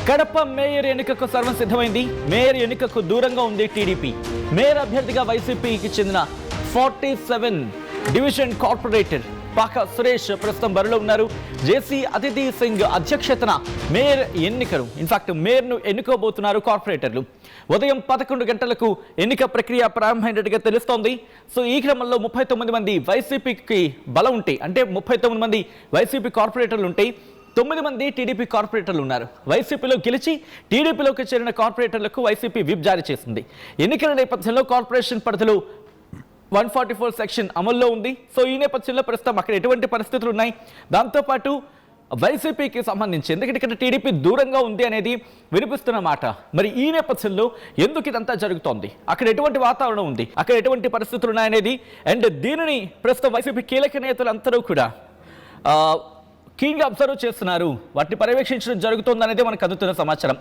Kadapa mayor ఎన్నికకు సర్వం సిద్ధమైంది. మేయర్ ఎన్నికకు దూరంగా ఉంది టీడీపీ. మేయర్ అభ్యర్థిగా వైసీపీకి చెందిన 47 డివిజన్ కార్పొరేటర్ పాక సురేష్ ప్రస్తుతం బరిలో ఉన్నారు. జేసీ అతిథి సింగ్ అధ్యక్షతన మేయర్ ఎన్నికలు ఇన్ఫాక్ట్ మేయర్ను ఎన్నుకోబోతున్నారు కార్పొరేటర్లు. ఉదయం 11 గంటలకు ఎన్నిక ప్రక్రియ ప్రారంభమైనట్టుగా తెలుస్తోంది. సో ఈ క్రమంలో 39 మంది వైసీపీకి బలం ఉంటే, అంటే 39 మంది వైసీపీ కార్పొరేటర్లు ఉంటే 9 మంది టీడీపీ కార్పొరేటర్లు ఉన్నారు. వైసీపీలో గెలిచి టీడీపీలోకి చేరిన కార్పొరేటర్లకు వైసీపీ విప్ జారీ చేసింది. ఎన్నికల నేపథ్యంలో కార్పొరేషన్ పరిధిలో 144 సెక్షన్ అమల్లో ఉంది. సో ఈ నేపథ్యంలో ప్రస్తుతం అక్కడ ఎటువంటి పరిస్థితులు ఉన్నాయి, దాంతోపాటు వైసీపీకి సంబంధించి ఎందుకంటే ఇక్కడ టీడీపీ దూరంగా ఉంది అనేది వినిపిస్తున్న మాట. మరి ఈ నేపథ్యంలో ఎందుకు ఇదంతా జరుగుతోంది, అక్కడ ఎటువంటి వాతావరణం ఉంది, అక్కడ ఎటువంటి పరిస్థితులు ఉన్నాయనేది అండ్ దీనిని ప్రస్తుతం వైసీపీ కీలక నేతలు అందరూ కూడా కీన్గా అబ్జర్వ్ చేస్తున్నారు, వాటిని పర్యవేక్షించడం జరుగుతుంది అనేది మనకు అందుతున్న సమాచారం.